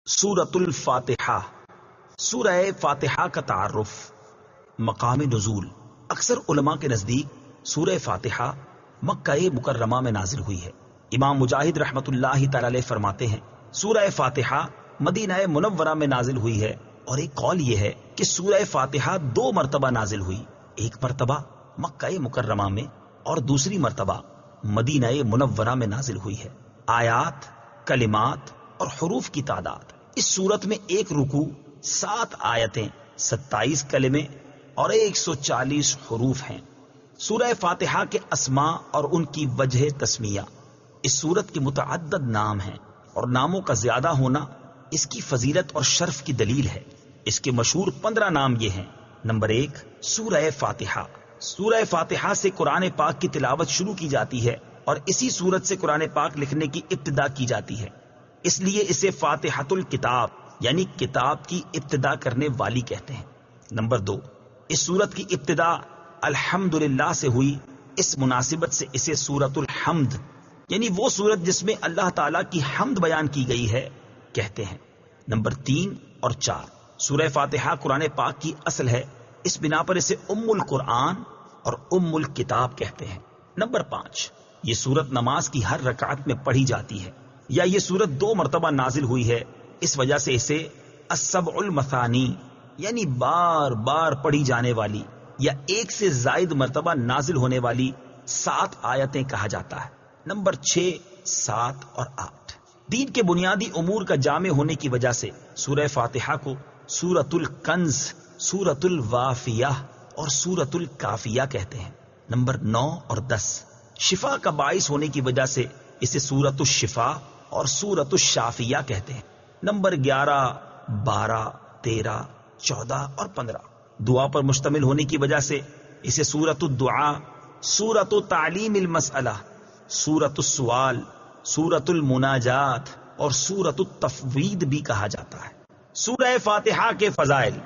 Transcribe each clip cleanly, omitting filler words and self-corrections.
سورۃ الفاتحہ۔ سورہ فاتحہ کا تعارف، مقام نزول۔ اکثر علماء کے نزدیک سورہ فاتحہ مکہ مکرمہ میں نازل ہوئی ہے۔ امام مجاہد رحمت اللہ تعالی علیہ فرماتے ہیں سورہ فاتحہ مدینہ منورہ میں نازل ہوئی ہے، اور ایک قول یہ ہے کہ سورہ فاتحہ 2 مرتبہ نازل ہوئی، ایک مرتبہ مکہ مکرمہ میں اور دوسری مرتبہ مدینہ منورہ میں نازل ہوئی ہے۔ آیات، کلمات اور حروف کی تعداد، اس صورت میں ایک رکوع، 7 آیتیں، 27 کلمے اور 140 حروف ہیں۔ سورہ فاتحہ کے اسماء اور ان کی وجہ تسمیہ۔ اس سورت کے متعدد نام ہیں، اور ناموں کا زیادہ ہونا اس کی فضیلت اور شرف کی دلیل ہے۔ اس کے مشہور 15 نام یہ ہیں۔ نمبر 1، سورہ فاتحہ۔ سورہ فاتحہ سے قرآن پاک کی تلاوت شروع کی جاتی ہے، اور اسی سورت سے قرآن پاک لکھنے کی ابتدا کی جاتی ہے، اس لیے اسے فاتحۃ الکتاب یعنی کتاب کی ابتدا کرنے والی کہتے ہیں۔ نمبر 2، اس سورت کی ابتدا الحمدللہ سے ہوئی، اس مناسبت سے اسے سورۃ الحمد یعنی وہ سورت جس میں اللہ تعالیٰ کی حمد بیان کی گئی ہے کہتے ہیں۔ نمبر 3 اور 4، سورہ فاتحہ قرآن پاک کی اصل ہے، اس بنا پر اسے ام القرآن اور ام الکتاب کہتے ہیں۔ نمبر 5، یہ سورت نماز کی ہر رکعت میں پڑھی جاتی ہے، یا یہ سورت 2 مرتبہ نازل ہوئی ہے، اس وجہ سے اسے السبع المثانی یعنی بار بار پڑھی جانے والی یا ایک سے زائد مرتبہ نازل ہونے والی 7 آیتیں کہا جاتا ہے۔ نمبر 6، 7 اور 8، دین کے بنیادی امور کا جامع ہونے کی وجہ سے سورہ فاتحہ کو سورۃ الکنز، سورۃ الوافیہ اور سورۃ الکافیہ کہتے ہیں۔ نمبر 9 اور 10، شفا کا باعث ہونے کی وجہ سے اسے سورۃ الشفا اور سورۃ الشافیہ کہتے ہیں۔ نمبر 11، 12، 13، 14 اور 15، دعا پر مشتمل ہونے کی وجہ سے اسے سورۃ الدعاء، سورۃ تعلیم المسئلہ، سورۃ السوال، سورۃ المناجات اور سورۃ التفویض بھی کہا جاتا ہے۔ سورہ فاتحہ کے فضائل۔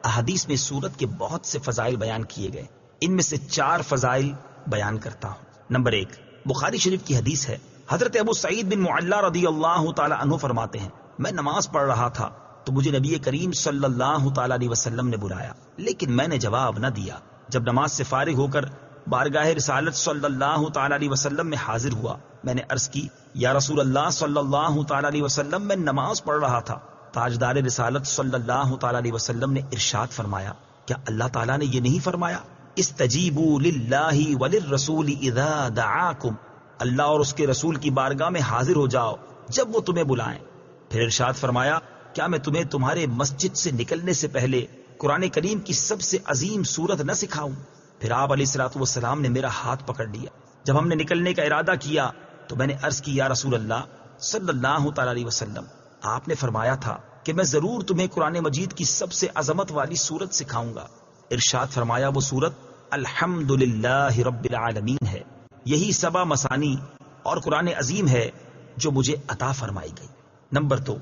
احادیث میں سورت کے بہت سے فضائل بیان کیے گئے، ان میں سے 4 فضائل بیان کرتا ہوں۔ نمبر 1، بخاری شریف کی حدیث ہے، حضرت ابو سعید بن معلا رضی اللہ تعالی عنہ فرماتے ہیں، میں نماز پڑھ رہا تھا تو مجھے نبی کریم صلی اللہ تعالی علیہ وسلم نے بلایا، لیکن میں نے جواب نہ دیا۔ جب نماز سے فارغ ہو کر بارگاہ رسالت صلی اللہ تعالی علیہ وسلم میں حاضر ہوا، میں نے عرض کی، یا رسول اللہ صلی اللہ تعالی علیہ وسلم، میں نماز پڑھ رہا تھا۔ تاجدار رسالت صلی اللہ تعالی علیہ وسلم نے ارشاد فرمایا، کیا اللہ تعالیٰ نے یہ نہیں فرمایا، استجیبوا للہ وللرسول اذا دعاکم، اللہ اور اس کے رسول کی بارگاہ میں حاضر ہو جاؤ جب وہ تمہیں بلائیں۔ پھر ارشاد فرمایا، کیا میں تمہیں تمہارے مسجد سے نکلنے سے پہلے قرآن کریم کی سب سے عظیم سورت نہ سکھاؤں؟ پھر آپ علیہ الصلوۃ والسلام نے میرا ہاتھ پکڑ لیا۔ جب ہم نے نکلنے کا ارادہ کیا تو میں نے عرض کی، یا رسول اللہ صلی اللہ تعالی علیہ وسلم، آپ نے فرمایا تھا کہ میں ضرور تمہیں قرآن مجید کی سب سے عظمت والی سورت سکھاؤں گا۔ ارشاد فرمایا، وہ سورت الحمدللہ رب العالمین ہے، یہی 7 مثانی اور قرآن عظیم ہے جو مجھے عطا فرمائی گئی۔ نمبر 2،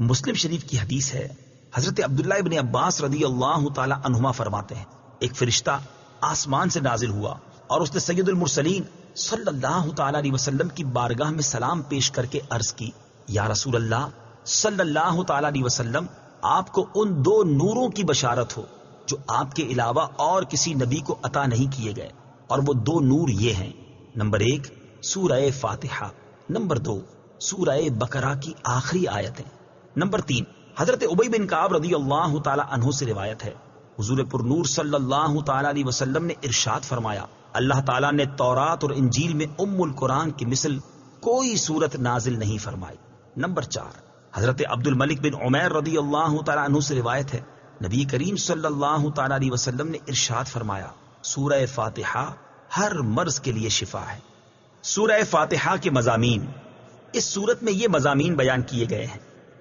مسلم شریف کی حدیث ہے، حضرت عبداللہ ابن عباس رضی اللہ تعالی عنہما فرماتے ہیں، ایک فرشتہ آسمان سے نازل ہوا اور اس نے سید المرسلین صلی اللہ تعالی علیہ وسلم کی بارگاہ میں سلام پیش کر کے عرض کی، یا رسول اللہ صلی اللہ تعالی علیہ وسلم، آپ کو ان 2 نوروں کی بشارت ہو جو آپ کے علاوہ اور کسی نبی کو عطا نہیں کیے گئے، اور وہ 2 نور یہ ہیں، نمبر 1 سورہ فاتحہ، نمبر 2 سورہ بقرہ کی آخری آیتیں۔ نمبر 3، حضرت ابی بن کعب رضی اللہ تعالی عنہ سے روایت ہے، حضور پر نور صلی اللہ تعالی علیہ وسلم نے ارشاد فرمایا، اللہ تعالیٰ نے تورات اور انجیل میں ام القرآن کی مثل کوئی سورت نازل نہیں فرمائی۔ نمبر 4، حضرت عبد الملک بن عمیر رضی اللہ تعالی عنہ سے روایت ہے، نبی کریم صلی اللہ تعالی علیہ وسلم نے ارشاد فرمایا، سورہ فاتحہ ہر مرض کے لیے شفا ہے۔ سورہ فاتحہ کے مضامین۔ اس سورت میں یہ مضامین بیان کیے گئے ہیں،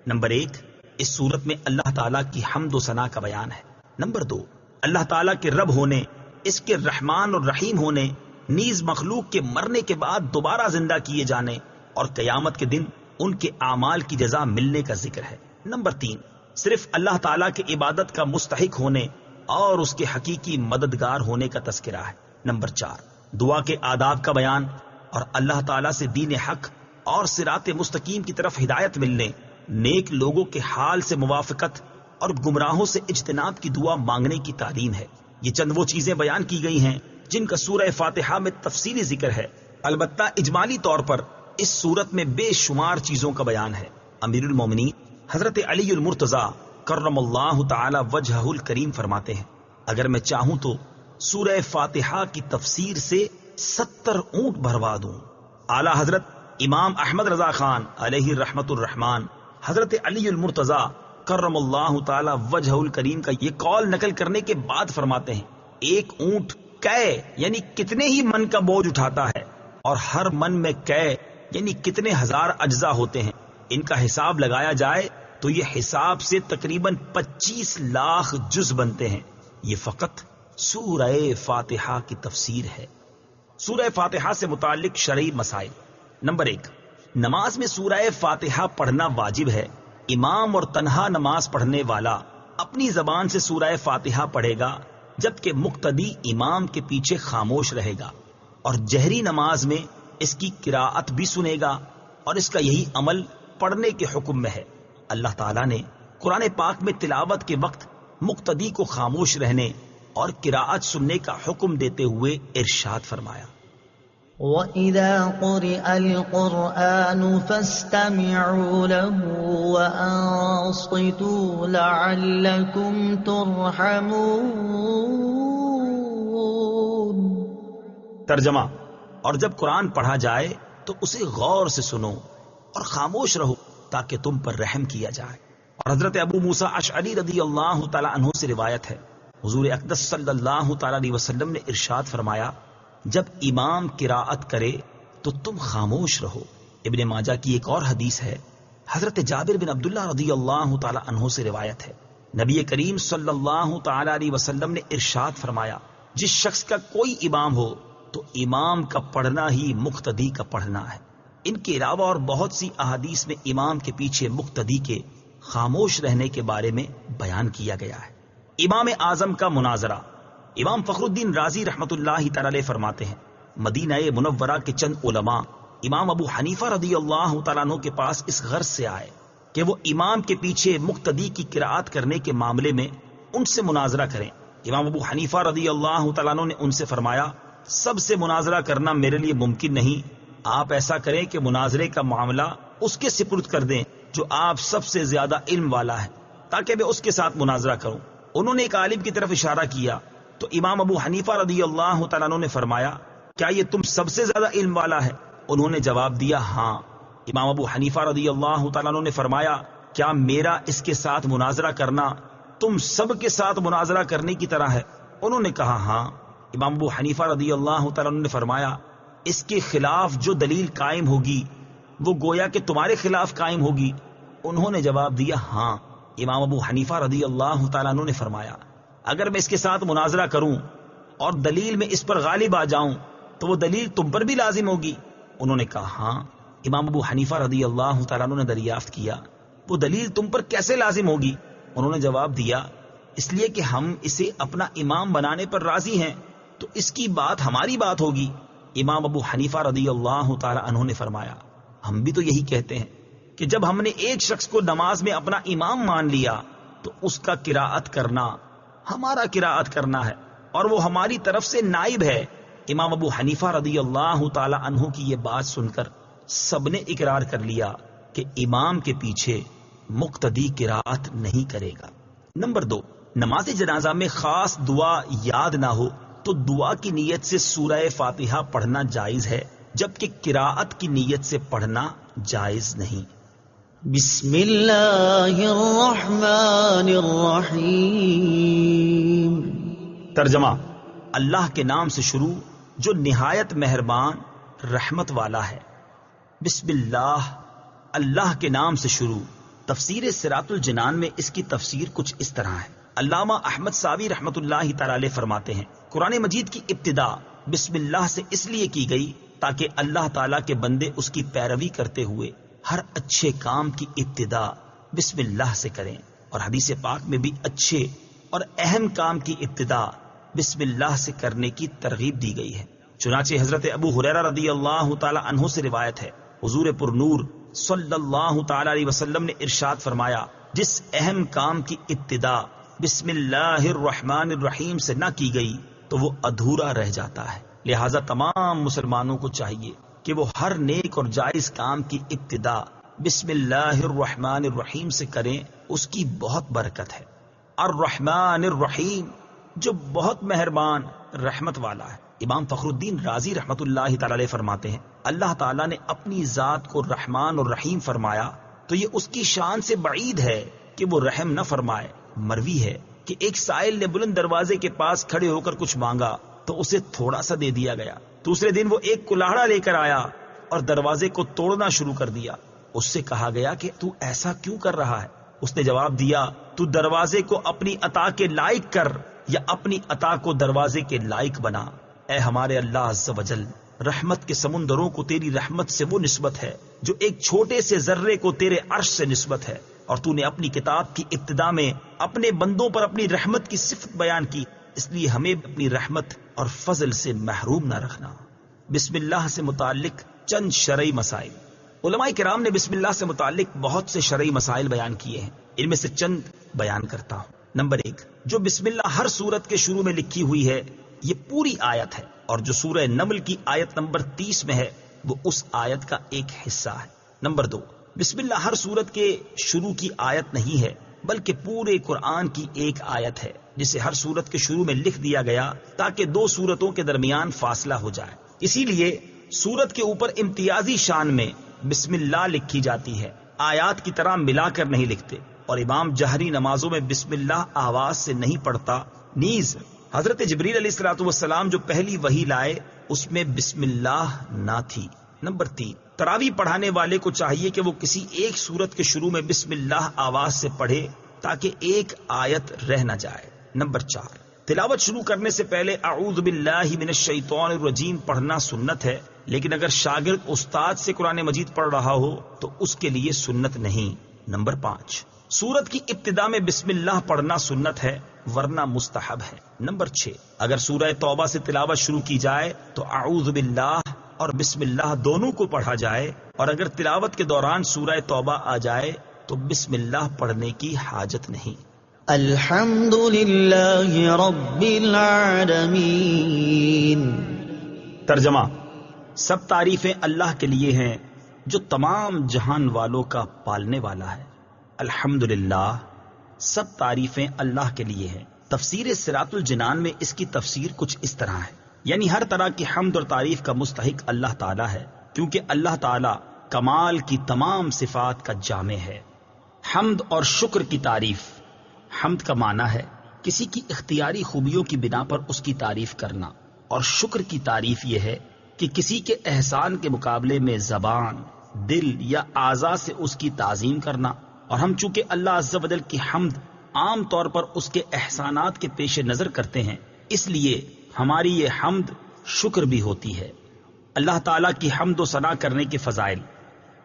نمبر 1، اس سورت میں اللہ تعالیٰ کی حمد و ثنا کا بیان ہے۔ نمبر 2، اللہ تعالیٰ کے رب ہونے، اس کے رحمان اور رحیم ہونے، نیز مخلوق کے مرنے کے بعد دوبارہ زندہ کیے جانے اور قیامت کے دن ان کے اعمال کی جزا ملنے کا ذکر ہے۔ نمبر 3، صرف اللہ تعالیٰ کے عبادت کا مستحق ہونے اور اس کے حقیقی مددگار ہونے کا تذکرہ ہے۔ نمبر 4، دعا کے آداب کا بیان اور اللہ تعالیٰ سے دین حق اور صراط مستقیم کی طرف ہدایت ملنے نیک لوگوں کے حال سے موافقت اور گمراہوں سے اجتناب کی دعا مانگنے کی تعلیم ہے۔ یہ چند وہ چیزیں بیان کی گئی ہیں جن کا سورہ فاتحہ میں تفصیلی ذکر ہے، البتہ اجمالی طور پر اس سورت میں بے شمار چیزوں کا بیان ہے۔ امیر المومنین حضرت علی المرتضیٰ کرم اللہ تعالی وجہہ الکریم فرماتے ہیں، اگر میں چاہوں تو سورہ فاتحہ کی تفسیر سے 70 اونٹ بھروا دوں۔ اعلی حضرت امام احمد رضا خان علیہ رحمت الرحمان حضرت علی المرتضیٰ کرم اللہ تعالی وجہ الکریم کا یہ قول نقل کرنے کے بعد فرماتے ہیں، ایک اونٹ کئے یعنی کتنے ہی من کا بوجھ اٹھاتا ہے، اور ہر من میں کئے یعنی کتنے ہزار اجزاء ہوتے ہیں، ان کا حساب لگایا جائے تو یہ حساب سے تقریباً 25 لاکھ جز بنتے ہیں۔ یہ فقط سورہ فاتحہ کی تفسیر ہے۔ سورہ فاتحہ سے متعلق شرعی مسائل۔ نمبر 1، نماز میں سورہ فاتحہ پڑھنا واجب ہے۔ امام اور تنہا نماز پڑھنے والا اپنی زبان سے سورہ فاتحہ پڑھے گا، جبکہ مقتدی امام کے پیچھے خاموش رہے گا، اور جہری نماز میں اس کی قراءت بھی سنے گا، اور اس کا یہی عمل پڑھنے کے حکم میں ہے۔ اللہ تعالیٰ نے قرآن پاک میں تلاوت کے وقت مقتدی کو خاموش رہنے اور قراءت سننے کا حکم دیتے ہوئے ارشاد فرمایا، وَإِذَا قُرِئَ الْقُرْآنُ فَاسْتَمِعُوا لَهُ وَأَنصِتُوا لَعَلَّكُمْ تُرْحَمُونَ۔ ترجمہ، اور جب قرآن پڑھا جائے تو اسے غور سے سنو اور خاموش رہو تاکہ تم پر رحم کیا جائے۔ اور حضرت ابو موسیٰ اشعری رضی اللہ تعالی عنہ سے روایت ہے، حضور اقدس صلی اللہ تعالی علیہ وسلم نے ارشاد فرمایا، جب امام قراءت کرے تو تم خاموش رہو۔ ابن ماجہ کی ایک اور حدیث ہے، حضرت جابر بن عبداللہ رضی اللہ تعالی عنہ سے روایت ہے، نبی کریم صلی اللہ تعالی علیہ وسلم نے ارشاد فرمایا، جس شخص کا کوئی امام ہو تو امام کا پڑھنا ہی مقتدی کا پڑھنا ہے۔ ان کے علاوہ اور بہت سی احادیث میں امام کے پیچھے مقتدی کے خاموش رہنے کے بارے میں بیان کیا گیا ہے۔ امام اعظم کا مناظرہ۔ امام فخر الدین رازی رحمت اللہ تعالی علیہ فرماتے ہیں، مدینہ منورہ کے چند علماء امام ابو حنیفہ رضی اللہ تعالیٰ عنہ کے پاس اس غرض سے آئے کہ وہ امام کے پیچھے مقتدی کی قراءت کرنے کے معاملے میں ان سے مناظرہ کریں۔ امام ابو حنیفہ رضی اللہ تعالیٰ عنہ نے ان سے فرمایا، سب سے مناظرہ کرنا میرے لیے ممکن نہیں، آپ ایسا کریں کہ مناظرے کا معاملہ اس کے سپرد کر دیں جو آپ سب سے زیادہ علم والا ہے، تاکہ میں اس کے ساتھ مناظرہ کروں۔ انہوں نے ایک عالم کی طرف اشارہ کیا تو امام ابو حنیفہ رضی اللہ تعالیٰ عنہ نے فرمایا، کیا یہ تم سب سے زیادہ علم والا ہے؟ انہوں نے جواب دیا، ہاں۔ امام ابو حنیفہ رضی اللہ تعالیٰ عنہ نے فرمایا، کیا میرا اس کے ساتھ مناظرہ کرنا تم سب کے ساتھ مناظرہ کرنے کی طرح ہے؟ انہوں نے کہا، ہاں۔ امام ابو حنیفہ رضی اللہ تعالیٰ عنہ نے فرمایا، اس کے خلاف جو دلیل قائم ہوگی وہ گویا کہ تمہارے خلاف قائم ہوگی۔ انہوں نے جواب دیا، ہاں۔ امام ابو حنیفہ رضی اللہ تعالیٰ عنہ نے فرمایا، اگر میں اس کے ساتھ مناظرہ کروں اور دلیل میں اس پر غالب آ جاؤں تو وہ دلیل تم پر بھی لازم ہوگی؟ انہوں نے کہا، ہاں۔ امام ابو حنیفہ رضی اللہ تعالیٰ عنہ نے دریافت کیا، وہ دلیل تم پر کیسے لازم ہوگی؟ انہوں نے جواب دیا، اس لیے کہ ہم اسے اپنا امام بنانے پر راضی ہیں تو اس کی بات ہماری بات ہوگی۔ امام ابو حنیفہ رضی اللہ تعالیٰ عنہ نے فرمایا، ہم بھی تو یہی کہتے ہیں کہ جب ہم نے ایک شخص کو نماز میں اپنا امام مان لیا تو اس کا قراءت کرنا ہمارا قراءت کرنا ہے اور وہ ہماری طرف سے نائب ہے۔ امام ابو حنیفہ رضی اللہ تعالی عنہ کی یہ بات سن کر سب نے اقرار کر لیا کہ امام کے پیچھے مقتدی قراءت نہیں کرے گا۔ نمبر 2، نماز جنازہ میں خاص دعا یاد نہ ہو تو دعا کی نیت سے سورہ فاتحہ پڑھنا جائز ہے، جبکہ قراءت کی نیت سے پڑھنا جائز نہیں۔ بسم اللہ الرحمن الرحیم۔ ترجمہ، اللہ کے نام سے شروع جو نہایت مہربان رحمت والا ہے۔ بسم اللہ، اللہ کے نام سے شروع۔ تفسیر صراط الجنان میں اس کی تفسیر کچھ اس طرح ہے۔ علامہ احمد ساوی رحمت اللہ تعالی علیہ فرماتے ہیں، قرآن مجید کی ابتدا بسم اللہ سے اس لیے کی گئی تاکہ اللہ تعالیٰ کے بندے اس کی پیروی کرتے ہوئے ہر اچھے کام کی ابتدا بسم اللہ سے کریں، اور حدیث پاک میں بھی اچھے اور اہم کام کی ابتدا بسم اللہ سے کرنے کی ترغیب دی گئی ہے۔ چنانچہ حضرت ابو ہریرہ رضی اللہ تعالی عنہ سے روایت ہے، حضور پر نور صلی اللہ تعالی علیہ وسلم نے ارشاد فرمایا، جس اہم کام کی ابتدا بسم اللہ الرحمن الرحیم سے نہ کی گئی تو وہ ادھورا رہ جاتا ہے۔ لہذا تمام مسلمانوں کو چاہیے کہ وہ ہر نیک اور جائز کام کی ابتدا بسم اللہ الرحمن الرحیم سے کریں، اس کی بہت برکت ہے۔ الرحمن الرحیم، جو بہت مہربان رحمت والا ہے۔ امام فخر الدین رازی رحمت اللہ تعالی علیہ فرماتے ہیں، اللہ تعالیٰ نے اپنی ذات کو رحمان اور رحیم فرمایا تو یہ اس کی شان سے بعید ہے کہ وہ رحم نہ فرمائے۔ مروی ہے کہ ایک سائل نے بلند دروازے کے پاس کھڑے ہو کر کچھ مانگا تو اسے تھوڑا سا دے دیا گیا۔ دوسرے دن وہ ایک کلاڑا لے کر آیا اور دروازے کو توڑنا شروع کر دیا۔ اس سے کہا گیا کہ تو ایسا کیوں کر رہا ہے؟ اس نے جواب دیا، تو دروازے کو اپنی عطا کے لائق کر یا اپنی عطا کو دروازے کے لائق بنا۔ اے ہمارے اللہ عز و جل، رحمت کے سمندروں کو تیری رحمت سے وہ نسبت ہے جو ایک چھوٹے سے ذرے کو تیرے عرش سے نسبت ہے، اور تو نے اپنی کتاب کی ابتدا میں اپنے بندوں پر اپنی رحمت کی صفت بیان کی، اس لیے ہمیں اپنی رحمت اور فضل سے محروم نہ رکھنا۔ بسم اللہ سے متعلق چند شرعی مسائل۔ علماء کرام نے بسم اللہ سے متعلق بہت سے شرعی مسائل بیان کیے ہیں، ان میں سے چند بیان کرتا ہوں۔ نمبر 1، جو بسم اللہ ہر سورت کے شروع میں لکھی ہوئی ہے یہ پوری آیت ہے، اور جو سورہ نمل کی آیت نمبر 30 میں ہے وہ اس آیت کا ایک حصہ ہے۔ نمبر 2، بسم اللہ ہر سورت کے شروع کی آیت نہیں ہے بلکہ پورے قرآن کی ایک آیت ہے، جسے ہر سورت کے شروع میں لکھ دیا گیا تاکہ دو سورتوں کے درمیان فاصلہ ہو جائے۔ اسی لیے سورت کے اوپر امتیازی شان میں بسم اللہ لکھی جاتی ہے، آیات کی طرح ملا کر نہیں لکھتے، اور امام جہری نمازوں میں بسم اللہ آواز سے نہیں پڑھتا۔ نیز حضرت جبریل علیہ الصلوۃ والسلام جو پہلی وحی لائے اس میں بسم اللہ نہ تھی۔ نمبر 3، تراویح پڑھانے والے کو چاہیے کہ وہ کسی ایک سورت کے شروع میں بسم اللہ آواز سے پڑھے تاکہ ایک آیت رہ نہ جائے۔ نمبر 4، تلاوت شروع کرنے سے پہلے اعوذ باللہ من الشیطان الرجیم پڑھنا سنت ہے، لیکن اگر شاگرد استاد سے قرآن مجید پڑھ رہا ہو تو اس کے لیے سنت نہیں۔ نمبر 5، سورت کی ابتدا میں بسم اللہ پڑھنا سنت ہے ورنہ مستحب ہے۔ نمبر 6، اگر سورہ توبہ سے تلاوت شروع کی جائے تو اعوذ باللہ اور بسم اللہ دونوں کو پڑھا جائے، اور اگر تلاوت کے دوران سورہ توبہ آ جائے تو بسم اللہ پڑھنے کی حاجت نہیں۔ الحمد للہ رب العالمین۔ ترجمہ، سب تعریفیں اللہ کے لیے ہیں جو تمام جہان والوں کا پالنے والا ہے۔ الحمدللہ، سب تعریفیں اللہ کے لیے ہیں۔ تفسیر صراط الجنان میں اس کی تفسیر کچھ اس طرح ہے، یعنی ہر طرح کی حمد اور تعریف کا مستحق اللہ تعالیٰ ہے، کیونکہ اللہ تعالیٰ کمال کی تمام صفات کا جامع ہے۔ حمد اور شکر کی تعریف۔ حمد کا معنی ہے کسی کی اختیاری خوبیوں کی بنا پر اس کی تعریف کرنا، اور شکر کی تعریف یہ ہے کہ کسی کے احسان کے مقابلے میں زبان، دل یا اعضاء سے اس کی تعظیم کرنا۔ اور ہم چونکہ اللہ عز و جل کی حمد عام طور پر اس کے احسانات کے پیش نظر کرتے ہیں، اس لیے ہماری یہ حمد شکر بھی ہوتی ہے۔ اللہ تعالیٰ کی حمد و ثنا کرنے کے فضائل۔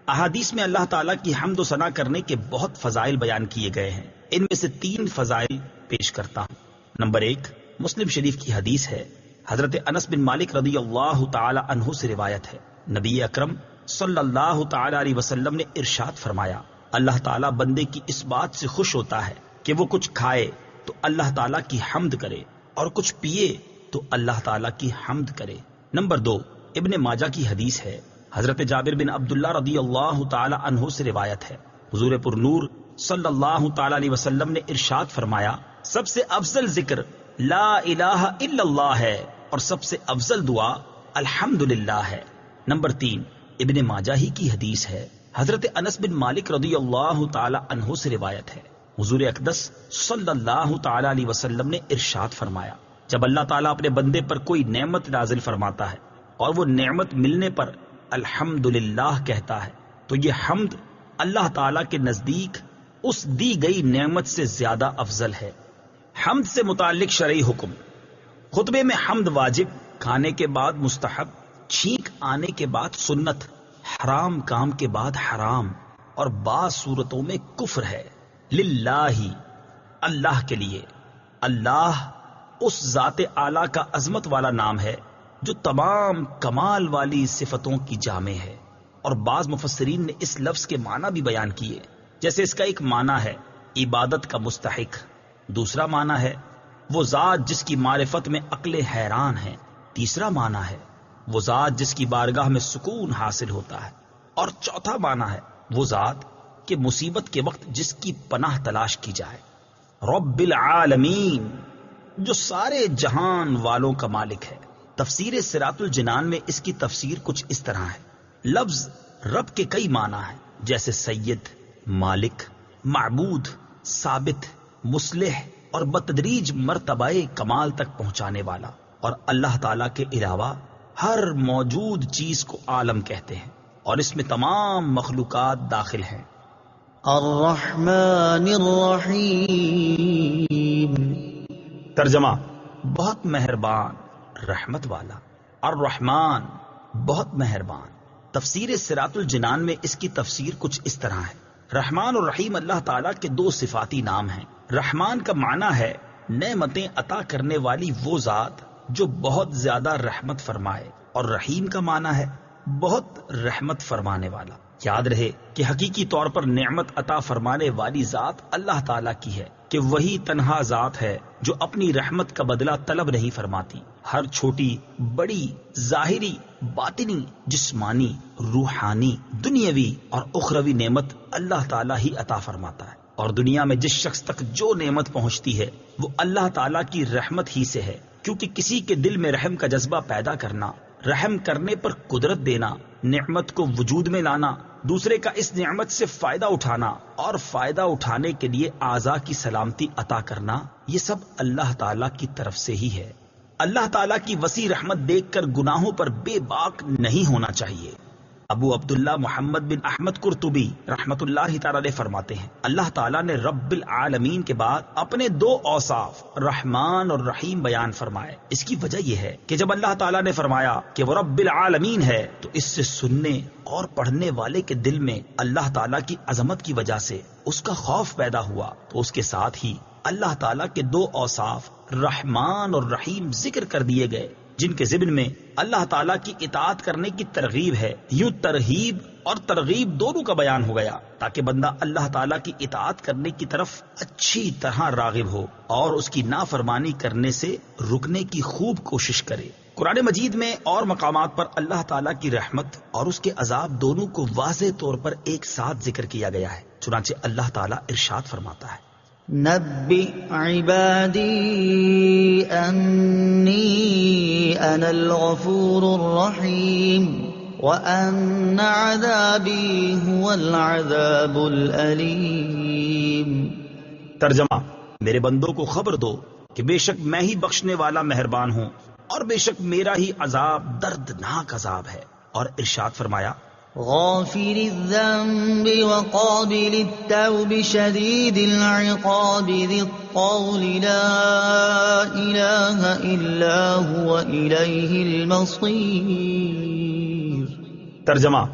احادیث میں اللہ تعالیٰ کی حمد و ثنا کرنے کے بہت فضائل بیان کیے گئے ہیں، ان میں سے 3 فضائل پیش کرتا ہوں۔ نمبر 1، مسلم شریف کی حدیث ہے، حضرت انس بن مالک رضی اللہ تعالی عنہ سے روایت ہے، نبی اکرم صلی اللہ تعالی علیہ وسلم نے ارشاد فرمایا، اللہ تعالیٰ بندے کی اس بات سے خوش ہوتا ہے کہ وہ کچھ کھائے تو اللہ تعالیٰ کی حمد کرے، اور کچھ پیے تو اللہ تعالیٰ کی حمد کرے۔ نمبر 2، ابن ماجہ کی حدیث ہے، حضرت جابر بن عبداللہ رضی اللہ تعالی عنہ سے روایت ہے، حضور پر نور صلی اللہ تعالی علیہ وسلم نے ارشاد فرمایا، سب سے افضل ذکر لا الہ الا اللہ ہے، اور سب سے افضل دعا الحمدللہ ہے۔ نمبر 3، ابن ماجہ ہی کی حدیث ہے، حضرت انس بن مالک رضی اللہ تعالی عنہ سے روایت ہے، حضور اقدس صلی اللہ تعالی علیہ وسلم نے ارشاد فرمایا، جب اللہ تعالیٰ اپنے بندے پر کوئی نعمت نازل فرماتا ہے اور وہ نعمت ملنے پر الحمدللہ کہتا ہے تو یہ حمد اللہ تعالیٰ کے نزدیک اس دی گئی نعمت سے زیادہ افضل ہے۔ حمد سے متعلق شرعی حکم۔ خطبے میں حمد واجب، کھانے کے بعد مستحب، چھینک آنے کے بعد سنت، حرام کام کے بعد حرام، اور بعض صورتوں میں کفر ہے۔ للہ، اللہ کے لیے۔ اللہ اس ذات اعلیٰ کا عظمت والا نام ہے جو تمام کمال والی صفتوں کی جامع ہے۔ اور بعض مفسرین نے اس لفظ کے معنی بھی بیان کیے، جیسے اس کا ایک معنی ہے عبادت کا مستحق، دوسرا معنی ہے وہ ذات جس کی معرفت میں عقلیں حیران ہیں، تیسرا معنی ہے وہ ذات جس کی بارگاہ میں سکون حاصل ہوتا ہے، اور چوتھا معنی ہے وہ ذات کہ مصیبت کے وقت جس کی پناہ تلاش کی جائے۔ رب العالمین، جو سارے جہان والوں کا مالک ہے۔ تفسیر صراط الجنان میں اس کی تفسیر کچھ اس طرح ہے، لفظ رب کے کئی معنی ہیں، جیسے سید، مالک، معبود، ثابت، مصلح، اور بتدریج مرتبہ کمال تک پہنچانے والا، اور اللہ تعالیٰ کے علاوہ ہر موجود چیز کو عالم کہتے ہیں، اور اس میں تمام مخلوقات داخل ہیں۔ الرحمن الرحیم، ترجمہ، بہت مہربان، رحمت والا۔ الرحمن، بہت مہربان۔ تفسیر صراط الجنان میں اس کی تفسیر کچھ اس طرح ہے، رحمان اور رحیم اللہ تعالیٰ کے دو صفاتی نام ہیں۔ رحمان کا معنی ہے نعمتیں عطا کرنے والی وہ ذات جو بہت زیادہ رحمت فرمائے، اور رحیم کا معنی ہے بہت رحمت فرمانے والا۔ یاد رہے کہ حقیقی طور پر نعمت عطا فرمانے والی ذات اللہ تعالیٰ کی ہے، کہ وہی تنہا ذات ہے جو اپنی رحمت کا بدلہ طلب نہیں فرماتی۔ ہر چھوٹی بڑی، ظاہری، باطنی، جسمانی، روحانی، دنیاوی اور اخروی نعمت اللہ تعالیٰ ہی عطا فرماتا ہے، اور دنیا میں جس شخص تک جو نعمت پہنچتی ہے وہ اللہ تعالیٰ کی رحمت ہی سے ہے، کیونکہ کسی کے دل میں رحم کا جذبہ پیدا کرنا، رحم کرنے پر قدرت دینا، نعمت کو وجود میں لانا، دوسرے کا اس نعمت سے فائدہ اٹھانا، اور فائدہ اٹھانے کے لیے اعضاء کی سلامتی عطا کرنا، یہ سب اللہ تعالیٰ کی طرف سے ہی ہے۔ اللہ تعالیٰ کی وسیع رحمت دیکھ کر گناہوں پر بے باک نہیں ہونا چاہیے۔ ابو عبداللہ محمد بن احمد قرطبی رحمت اللہ تعالی علیہ فرماتے ہیں، اللہ تعالیٰ نے رب العالمین کے بعد اپنے دو اوصاف رحمان اور رحیم بیان فرمائے۔ اس کی وجہ یہ ہے کہ جب اللہ تعالیٰ نے فرمایا کہ وہ رب العالمین ہے، تو اس سے سننے اور پڑھنے والے کے دل میں اللہ تعالیٰ کی عظمت کی وجہ سے اس کا خوف پیدا ہوا، تو اس کے ساتھ ہی اللہ تعالیٰ کے دو اوصاف رحمان اور رحیم ذکر کر دیے گئے، جن کے ضمن میں اللہ تعالیٰ کی اطاعت کرنے کی ترغیب ہے۔ یوں ترغیب اور ترغیب دونوں کا بیان ہو گیا، تاکہ بندہ اللہ تعالیٰ کی اطاعت کرنے کی طرف اچھی طرح راغب ہو اور اس کی نافرمانی کرنے سے رکنے کی خوب کوشش کرے۔ قرآن مجید میں اور مقامات پر اللہ تعالیٰ کی رحمت اور اس کے عذاب دونوں کو واضح طور پر ایک ساتھ ذکر کیا گیا ہے۔ چنانچہ اللہ تعالیٰ ارشاد فرماتا ہے، نبئ عبادی انی انا الغفور الرحیم وان عذابی هو العذاب الالیم۔ ترجمہ، میرے بندوں کو خبر دو کہ بے شک میں ہی بخشنے والا مہربان ہوں، اور بے شک میرا ہی عذاب دردناک عذاب ہے۔ اور ارشاد فرمایا، غافر الذنب وقابل التوب شدید العقاب ذی الطول لا الہ الا هو الیہ المصیر۔ ترجمہ،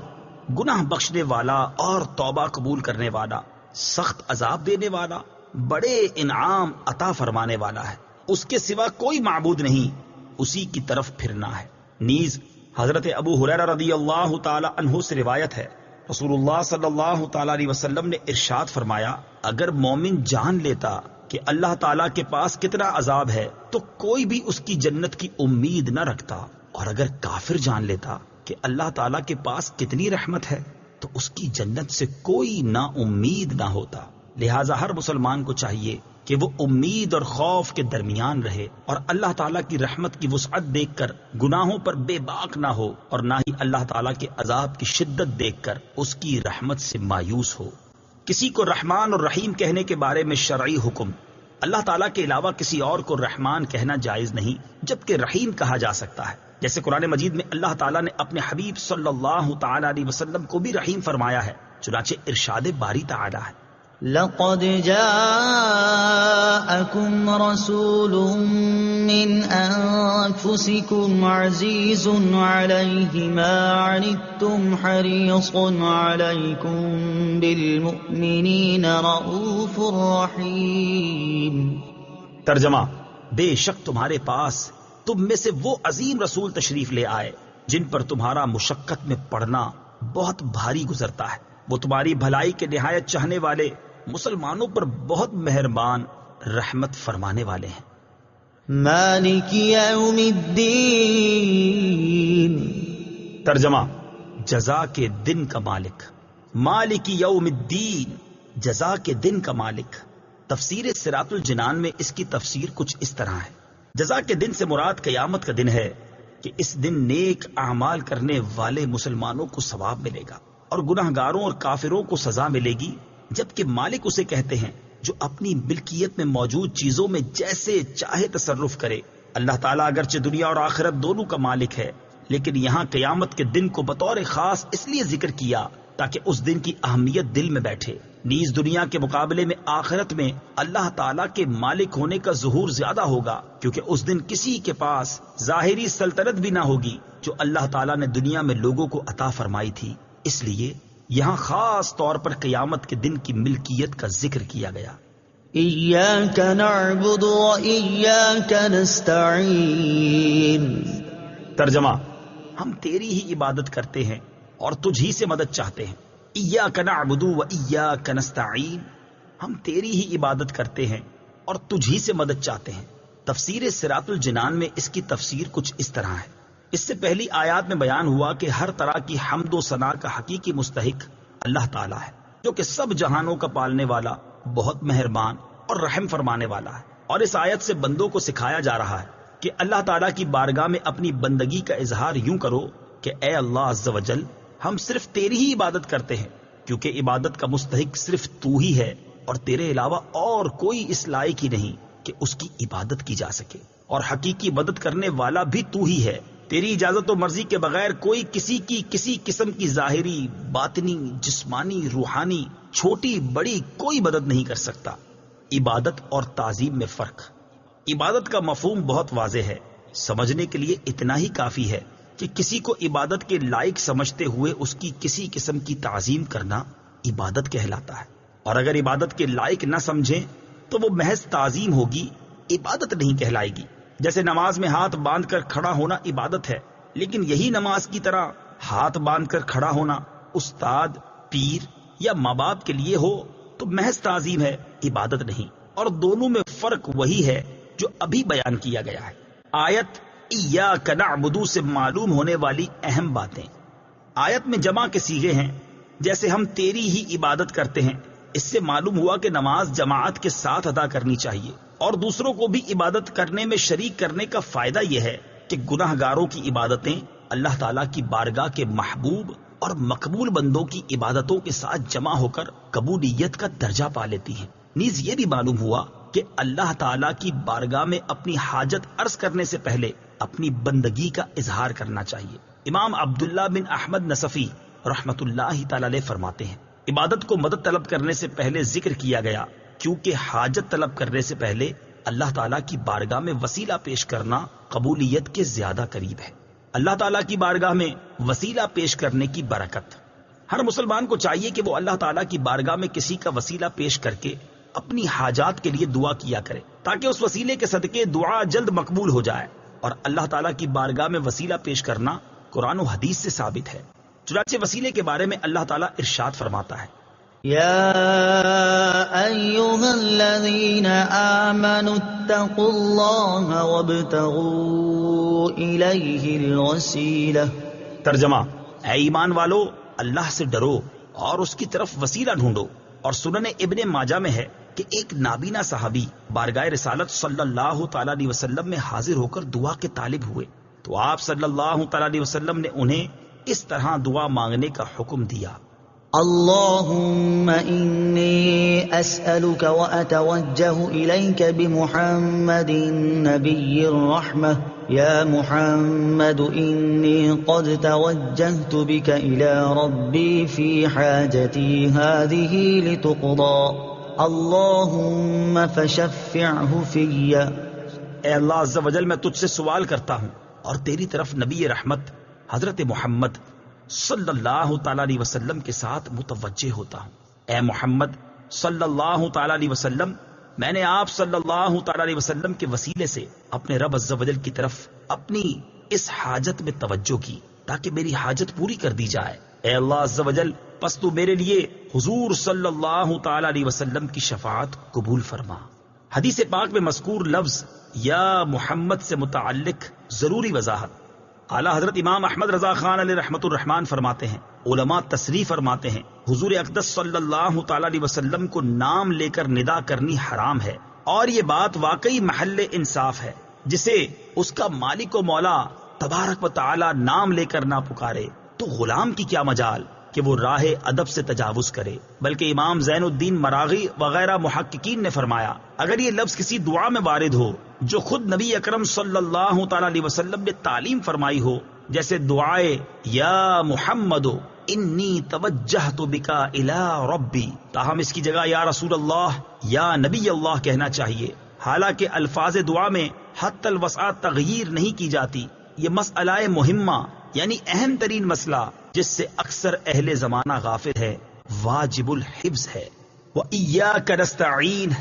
گناہ بخشنے والا اور توبہ قبول کرنے والا، سخت عذاب دینے والا، بڑے انعام عطا فرمانے والا ہے، اس کے سوا کوئی معبود نہیں، اسی کی طرف پھرنا ہے۔ نیز حضرت ابو ہریرہ رضی اللہ تعالی عنہ سے روایت ہے، رسول اللہ صلی اللہ تعالی علیہ وسلم نے ارشاد فرمایا، اگر مومن جان لیتا کہ اللہ تعالیٰ کے پاس کتنا عذاب ہے تو کوئی بھی اس کی جنت کی امید نہ رکھتا، اور اگر کافر جان لیتا کہ اللہ تعالیٰ کے پاس کتنی رحمت ہے تو اس کی جنت سے کوئی نا امید نہ ہوتا۔ لہٰذا ہر مسلمان کو چاہیے کہ وہ امید اور خوف کے درمیان رہے، اور اللہ تعالیٰ کی رحمت کی وسعت دیکھ کر گناہوں پر بے باک نہ ہو، اور نہ ہی اللہ تعالیٰ کے عذاب کی شدت دیکھ کر اس کی رحمت سے مایوس ہو۔ کسی کو رحمان اور رحیم کہنے کے بارے میں شرعی حکم، اللہ تعالیٰ کے علاوہ کسی اور کو رحمان کہنا جائز نہیں، جبکہ رحیم کہا جا سکتا ہے، جیسے قرآن مجید میں اللہ تعالیٰ نے اپنے حبیب صلی اللہ تعالی علیہ وسلم کو بھی رحیم فرمایا ہے۔ چنانچہ ارشاد باری تعالی ہے، لقد جاءكم رسول من أنفسكم عزيز عليه ما عنتم حريص عليكم بالمؤمنين رؤوف رحيم۔ ترجمہ، بے شک تمہارے پاس تم میں سے وہ عظیم رسول تشریف لے آئے جن پر تمہارا مشقت میں پڑنا بہت بھاری گزرتا ہے۔ وہ تمہاری بھلائی کے نہایت چاہنے والے، مسلمانوں پر بہت مہربان، رحمت فرمانے والے ہیں۔ مالک یوم الدین، ترجمہ: جزا کے دن کا مالک۔ مالک یوم الدین، جزا کے دن کا مالک۔ تفسیر صراط الجنان میں اس کی تفسیر کچھ اس طرح ہے: جزا کے دن سے مراد قیامت کا دن ہے کہ اس دن نیک اعمال کرنے والے مسلمانوں کو ثواب ملے گا اور گناہ گاروں اور کافروں کو سزا ملے گی، جبکہ مالک اسے کہتے ہیں جو اپنی ملکیت میں موجود چیزوں میں جیسے چاہے تصرف کرے۔ اللہ تعالیٰ اگرچہ دنیا اور آخرت دونوں کا مالک ہے، لیکن یہاں قیامت کے دن کو بطور خاص اس لیے ذکر کیا تاکہ اس دن کی اہمیت دل میں بیٹھے۔ نیز دنیا کے مقابلے میں آخرت میں اللہ تعالیٰ کے مالک ہونے کا ظہور زیادہ ہوگا، کیونکہ اس دن کسی کے پاس ظاہری سلطنت بھی نہ ہوگی جو اللہ تعالیٰ نے دنیا میں لوگوں کو عطا فرمائی تھی۔ اس لیے یہاں خاص طور پر قیامت کے دن کی ملکیت کا ذکر کیا گیا۔ ایاک نعبد و ایاک نستعین، ترجمہ: ہم تیری ہی عبادت کرتے ہیں اور تجھ ہی سے مدد چاہتے ہیں۔ ایاک نعبد و ایاک نستعین، ہم تیری ہی عبادت کرتے ہیں اور تجھ ہی سے مدد چاہتے ہیں۔ تفسیر صراط الجنان میں اس کی تفسیر کچھ اس طرح ہے: اس سے پہلی آیات میں بیان ہوا کہ ہر طرح کی حمد و ثنا کا حقیقی مستحق اللہ تعالیٰ ہے، جو کہ سب جہانوں کا پالنے والا، بہت مہربان اور رحم فرمانے والا ہے۔ اور اس آیت سے بندوں کو سکھایا جا رہا ہے کہ اللہ تعالیٰ کی بارگاہ میں اپنی بندگی کا اظہار یوں کرو کہ اے اللہ عز و جل، ہم صرف تیری ہی عبادت کرتے ہیں، کیونکہ عبادت کا مستحق صرف تو ہی ہے اور تیرے علاوہ اور کوئی اس لائق ہی نہیں کہ اس کی عبادت کی جا سکے، اور حقیقی مدد کرنے والا بھی تو ہی ہے۔ تیری اجازت و مرضی کے بغیر کوئی کسی کی کسی قسم کی ظاہری، باطنی، جسمانی، روحانی، چھوٹی بڑی کوئی مدد نہیں کر سکتا۔ عبادت اور تعظیم میں فرق۔ عبادت کا مفہوم بہت واضح ہے، سمجھنے کے لیے اتنا ہی کافی ہے کہ کسی کو عبادت کے لائق سمجھتے ہوئے اس کی کسی قسم کی تعظیم کرنا عبادت کہلاتا ہے، اور اگر عبادت کے لائق نہ سمجھیں تو وہ محض تعظیم ہوگی، عبادت نہیں کہلائے گی۔ جیسے نماز میں ہاتھ باندھ کر کھڑا ہونا عبادت ہے، لیکن یہی نماز کی طرح ہاتھ باندھ کر کھڑا ہونا استاد، پیر یا ماں باپ کے لیے ہو تو محض تعظیم ہے، عبادت نہیں۔ اور دونوں میں فرق وہی ہے جو ابھی بیان کیا گیا ہے۔ آیت ایاک نعبد سے معلوم ہونے والی اہم باتیں۔ آیت میں جمع کے صیغے ہیں، جیسے ہم تیری ہی عبادت کرتے ہیں۔ اس سے معلوم ہوا کہ نماز جماعت کے ساتھ ادا کرنی چاہیے، اور دوسروں کو بھی عبادت کرنے میں شریک کرنے کا فائدہ یہ ہے کہ گناہ گاروں کی عبادتیں اللہ تعالیٰ کی بارگاہ کے محبوب اور مقبول بندوں کی عبادتوں کے ساتھ جمع ہو کر قبولیت کا درجہ پا لیتی ہیں۔ نیز یہ بھی معلوم ہوا کہ اللہ تعالیٰ کی بارگاہ میں اپنی حاجت عرض کرنے سے پہلے اپنی بندگی کا اظہار کرنا چاہیے۔ امام عبداللہ بن احمد نصفی رحمت اللہ تعالی علیہ فرماتے ہیں، عبادت کو مدد طلب کرنے سے پہلے ذکر کیا گیا کیونکہ حاجت طلب کرنے سے پہلے اللہ تعالیٰ کی بارگاہ میں وسیلہ پیش کرنا قبولیت کے زیادہ قریب ہے۔ اللہ تعالیٰ کی بارگاہ میں وسیلہ پیش کرنے کی برکت۔ ہر مسلمان کو چاہیے کہ وہ اللہ تعالیٰ کی بارگاہ میں کسی کا وسیلہ پیش کر کے اپنی حاجات کے لیے دعا کیا کرے، تاکہ اس وسیلے کے صدقے دعا جلد مقبول ہو جائے۔ اور اللہ تعالیٰ کی بارگاہ میں وسیلہ پیش کرنا قرآن و حدیث سے ثابت ہے۔ چنانچہ وسیلے کے بارے میں اللہ تعالیٰ ارشاد فرماتا ہے، یا ایھا الذین آمنوا اتقوا اللہ وابتغوا الیہ الوسیلہ۔ ترجمہ: اے ایمان والو، اللہ سے ڈرو اور اس کی طرف وسیلہ ڈھونڈو۔ اور سنن ابن ماجہ میں ہے کہ ایک نابینا صحابی بارگاہ رسالت صلی اللہ تعالی علیہ وسلم میں حاضر ہو کر دعا کے طالب ہوئے، تو آپ صلی اللہ تعالی علیہ وسلم نے انہیں اس طرح دعا مانگنے کا حکم دیا، اللهم إني أسألك وأتوجه إليك بمحمد نبي الرحمة يا محمد إني قد توجهت بك إلى ربي في حاجتي هذه لتقضى اللهم فشفعه في۔ اے اللہ عز و جل، میں تجھ سے سوال کرتا ہوں اور تیری طرف نبی رحمت حضرت محمد صلی اللہ تعالی علیہ وسلم کے ساتھ متوجہ ہوتا ہوں۔ اے محمد صلی اللہ تعالی علیہ وسلم، میں نے آپ صلی اللہ تعالی علیہ وسلم کے وسیلے سے اپنے رب عز و جل کی طرف اپنی اس حاجت میں توجہ کی تاکہ میری حاجت پوری کر دی جائے۔ اے اللہ عز و جل پس تو میرے لیے حضور صلی اللہ تعالی علیہ وسلم کی شفاعت قبول فرما۔ حدیث پاک میں مذکور لفظ یا محمد سے متعلق ضروری وضاحت اعلیٰ حضرت امام احمد رضا خان علیہ رحمت الرحمان فرماتے ہیں، علماء تصریح فرماتے ہیں حضور اقدس صلی اللہ تعالی علیہ وسلم کو نام لے کر ندا کرنی حرام ہے، اور یہ بات واقعی محل انصاف ہے۔ جسے اس کا مالک و مولا تبارک و تعالی نام لے کر نہ پکارے تو غلام کی کیا مجال کہ وہ راہ ادب سے تجاوز کرے۔ بلکہ امام زین الدین مراغی وغیرہ محققین نے فرمایا اگر یہ لفظ کسی دعا میں وارد ہو جو خود نبی اکرم صلی اللہ تعالی علیہ وسلم نے تعلیم فرمائی ہو، جیسے دعائے یا محمد انی توجہت بکا الی ربی، تاہم اس کی جگہ یا رسول اللہ یا نبی اللہ کہنا چاہیے۔ حالانکہ الفاظ دعا میں حتی الوسع تغییر نہیں کی جاتی۔ یہ مسئلہ مہمہ یعنی اہم ترین مسئلہ جس سے اکثر اہل زمانہ غافل ہے واجب الحفظ ہے۔ وَإِيَّاكَ نَسْتَعِينُ،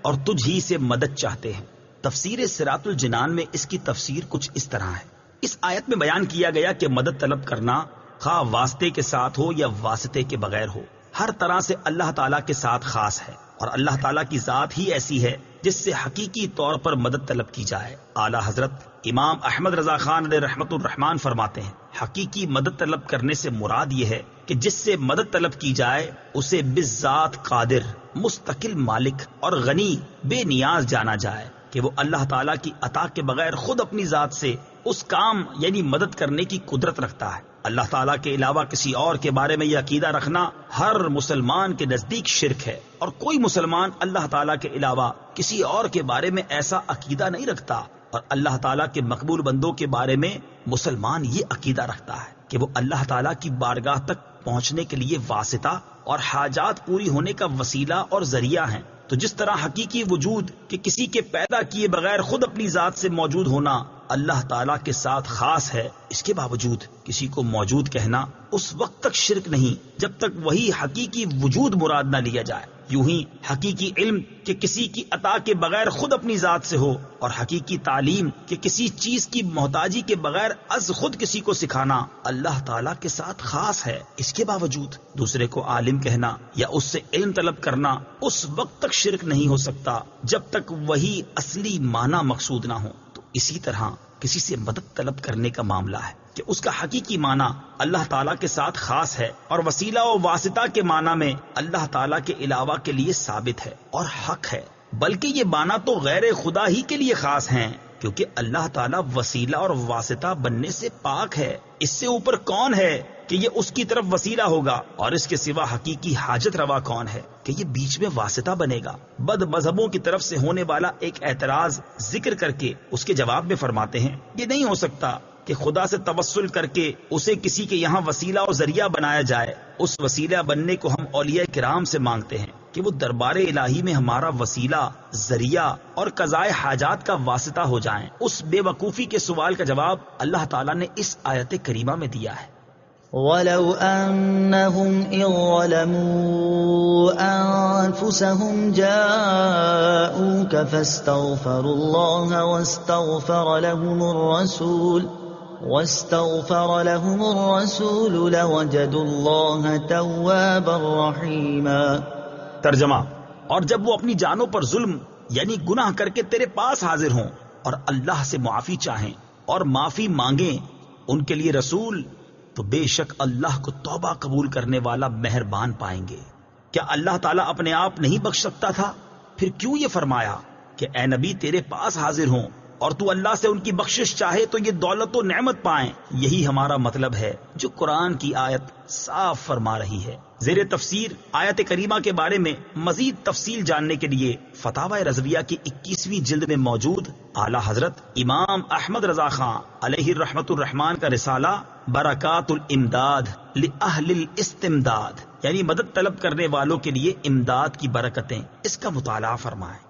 اور تجھ ہی سے مدد چاہتے ہیں۔ تفسیر صراط الجنان میں اس کی تفسیر کچھ اس طرح ہے۔ اس آیت میں بیان کیا گیا کہ مدد طلب کرنا خواہ واسطے کے ساتھ ہو یا واسطے کے بغیر ہو، ہر طرح سے اللہ تعالیٰ کے ساتھ خاص ہے، اور اللہ تعالیٰ کی ذات ہی ایسی ہے جس سے حقیقی طور پر مدد طلب کی جائے۔ اعلیٰ حضرت امام احمد رضا خان علیہ رحمت الرحمان فرماتے ہیں حقیقی مدد طلب کرنے سے مراد یہ ہے کہ جس سے مدد طلب کی جائے اسے بالذات قادر، مستقل مالک اور غنی بے نیاز جانا جائے کہ وہ اللہ تعالیٰ کی عطا کے بغیر خود اپنی ذات سے اس کام یعنی مدد کرنے کی قدرت رکھتا ہے۔ اللہ تعالیٰ کے علاوہ کسی اور کے بارے میں یہ عقیدہ رکھنا ہر مسلمان کے نزدیک شرک ہے، اور کوئی مسلمان اللہ تعالیٰ کے علاوہ کسی اور کے بارے میں ایسا عقیدہ نہیں رکھتا، اور اللہ تعالیٰ کے مقبول بندوں کے بارے میں مسلمان یہ عقیدہ رکھتا ہے کہ وہ اللہ تعالیٰ کی بارگاہ تک پہنچنے کے لیے واسطہ اور حاجات پوری ہونے کا وسیلہ اور ذریعہ ہیں۔ تو جس طرح حقیقی وجود کہ کسی کے پیدا کیے بغیر خود اپنی ذات سے موجود ہونا اللہ تعالیٰ کے ساتھ خاص ہے، اس کے باوجود کسی کو موجود کہنا اس وقت تک شرک نہیں جب تک وہی حقیقی وجود مراد نہ لیا جائے۔ یوں ہی حقیقی علم کہ کسی کی عطا کے بغیر خود اپنی ذات سے ہو، اور حقیقی تعلیم کہ کسی چیز کی محتاجی کے بغیر از خود کسی کو سکھانا اللہ تعالیٰ کے ساتھ خاص ہے، اس کے باوجود دوسرے کو عالم کہنا یا اس سے علم طلب کرنا اس وقت تک شرک نہیں ہو سکتا جب تک وہی اصلی معنی مقصود نہ ہو۔ تو اسی طرح کسی سے مدد طلب کرنے کا معاملہ ہے کہ اس کا حقیقی معنی اللہ تعالیٰ کے ساتھ خاص ہے، اور وسیلہ و واسطہ کے معنی میں اللہ تعالیٰ کے علاوہ کے لیے ثابت ہے اور حق ہے، بلکہ یہ معنی تو غیر خدا ہی کے لیے خاص ہیں، کیونکہ اللہ تعالیٰ وسیلہ اور واسطہ بننے سے پاک ہے۔ اس سے اوپر کون ہے کہ یہ اس کی طرف وسیلہ ہوگا، اور اس کے سوا حقیقی حاجت روا کون ہے کہ یہ بیچ میں واسطہ بنے گا۔ بد مذہبوں کی طرف سے ہونے والا ایک اعتراض ذکر کر کے اس کے جواب میں فرماتے ہیں یہ نہیں ہو سکتا کہ خدا سے توسل کر کے اسے کسی کے یہاں وسیلہ اور ذریعہ بنایا جائے۔ اس وسیلہ بننے کو ہم اولیاء کرام سے مانگتے ہیں کہ وہ دربار الہی میں ہمارا وسیلہ، ذریعہ اور قضائے حاجات کا واسطہ ہو جائیں۔ اس بے وقوفی کے سوال کا جواب اللہ تعالیٰ نے اس آیت کریمہ میں دیا ہے۔ وَلَوْ أَنَّهُمْ إِذ ظَلَمُوا أَنفُسَهُمْ جَاءُوكَ فَاسْتَغْفَرُوا اللَّهَ واستغفر لهم الرسول لوجدوا الله توابا رحيما۔ ترجمہ، اور جب وہ اپنی جانوں پر ظلم یعنی گناہ کر کے تیرے پاس حاضر ہوں اور اللہ سے معافی چاہیں اور معافی مانگیں ان کے لیے رسول، تو بے شک اللہ کو توبہ قبول کرنے والا مہربان پائیں گے۔ کیا اللہ تعالیٰ اپنے آپ نہیں بخش سکتا تھا؟ پھر کیوں یہ فرمایا کہ اے نبی تیرے پاس حاضر ہوں اور تو اللہ سے ان کی بخشش چاہے تو یہ دولت و نعمت پائیں؟ یہی ہمارا مطلب ہے جو قرآن کی آیت صاف فرما رہی ہے۔ زیر تفسیر آیت کریمہ کے بارے میں مزید تفصیل جاننے کے لیے فتاوی رضویہ کی 21ویں جلد میں موجود اعلیٰ حضرت امام احمد رضا خان علیہ رحمت الرحمان کا رسالہ برکات الامداد لأہل الاستمداد یعنی مدد طلب کرنے والوں کے لیے امداد کی برکتیں، اس کا مطالعہ فرمائیں۔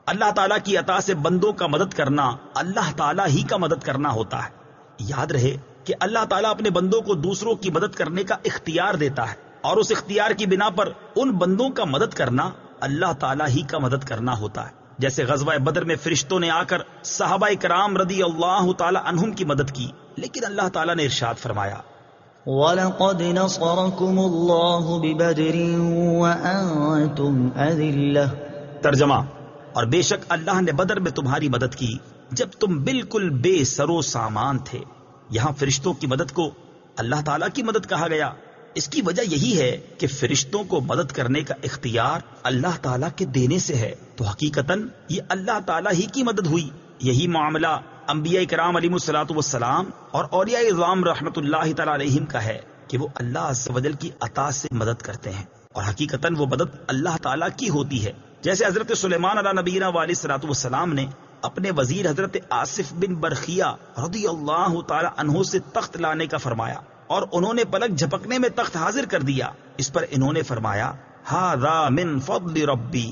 اللہ تعالیٰ کی عطا سے بندوں کا مدد کرنا اللہ تعالیٰ ہی کا مدد کرنا ہوتا ہے۔ یاد رہے کہ اللہ تعالیٰ اپنے بندوں کو دوسروں کی مدد کرنے کا اختیار دیتا ہے، اور اس اختیار کی بنا پر ان بندوں کا مدد کرنا اللہ تعالیٰ ہی کا مدد کرنا ہوتا ہے۔ جیسے غزوہ بدر میں فرشتوں نے آ کر صحابہ کرام رضی اللہ تعالیٰ عنہم کی مدد کی، لیکن اللہ تعالیٰ نے ارشاد فرمایا وَلَقَدْ نَصَرَكُمُ اللَّهُ بِبَدْرٍ وَأَنْتُمْ أَذِلَّةٌ۔ ترجمہ: اور بے شک اللہ نے بدر میں تمہاری مدد کی جب تم بالکل بے سر و سامان تھے۔ یہاں فرشتوں کی مدد کو اللہ تعالیٰ کی مدد کہا گیا۔ اس کی وجہ یہی ہے کہ فرشتوں کو مدد کرنے کا اختیار اللہ تعالیٰ کے دینے سے ہے، تو حقیقتاً یہ اللہ تعالیٰ ہی کی مدد ہوئی۔ یہی معاملہ انبیاء کرام علیہ الصلوۃ والسلام اور اولیاء اعظام رحمۃ اللہ تعالیٰ علیہم کا ہے کہ وہ اللہ عز و جل کی عطا سے مدد کرتے ہیں، اور حقیقتاً وہ مدد اللہ تعالیٰ کی ہوتی ہے۔ جیسے حضرت سلیمان علیہ نبینا علیہ الصلوۃ والسلام نے اپنے وزیر حضرت آصف بن برخیہ رضی اللہ تعالی عنہ سے تخت لانے کا فرمایا، اور انہوں نے پلک جھپکنے میں تخت حاضر کر دیا۔ اس پر انہوں نے فرمایا، ھذا من فضل ربی،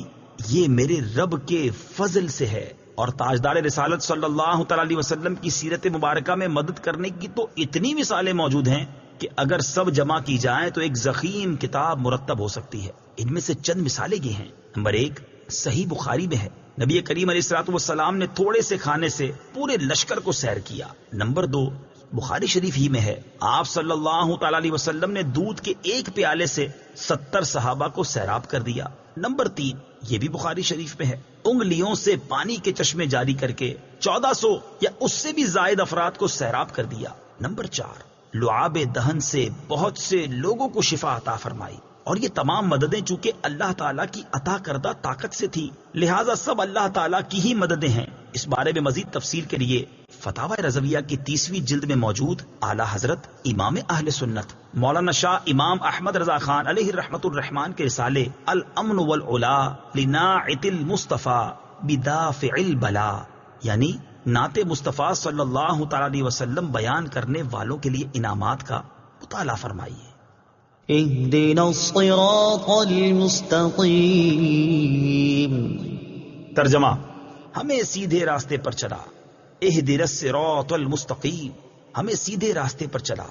یہ میرے رب کے فضل سے ہے۔ اور تاجدار رسالت صلی اللہ تعالی علیہ وسلم کی سیرت مبارکہ میں مدد کرنے کی تو اتنی مثالیں موجود ہیں کہ اگر سب جمع کی جائیں تو ایک ضخیم کتاب مرتب ہو سکتی ہے۔ ان میں سے چند مثالیں یہ ہیں۔ نمبر 1، صحیح بخاری میں ہے، نبی کریم علیہ الصلوۃ والسلام نے تھوڑے سے کھانے سے پورے لشکر کو سیر کیا۔ نمبر 2، بخاری شریف ہی میں ہے، آپ صلی اللہ تعالی علیہ وسلم نے دودھ کے ایک پیالے سے 70 صحابہ کو سیراب کر دیا۔ نمبر 3، یہ بھی بخاری شریف میں ہے، انگلیوں سے پانی کے چشمے جاری کر کے 1400 یا اس سے بھی زائد افراد کو سیراب کر دیا۔ نمبر 4، لعاب دہن سے بہت سے لوگوں کو شفا عطا فرمائی۔ اور یہ تمام مددیں چونکہ اللہ تعالیٰ کی عطا کردہ طاقت سے تھی، لہٰذا سب اللہ تعالیٰ کی ہی مددیں ہیں۔ اس بارے میں مزید تفصیل کے لیے فتاوی رضویہ کی 30ویں جلد میں موجود اعلیٰ حضرت امام اہل سنت مولانا شاہ امام احمد رضا خان علیہ رحمت الرحمان کے رسالے الامن والعلا لناعت المصطفیٰ بدافع البلا، یعنی نعت مصطفیٰ صلی اللہ تعالی علیہ وسلم بیان کرنے والوں کے لیے انعامات کا مطالعہ فرمائیے۔ اهدنا الصراط المستقیم۔ ترجمہ: ہمیں سیدھے راستے پر چلا۔ اہدنا الصراط المستقیم، ہمیں سیدھے راستے پر چلا۔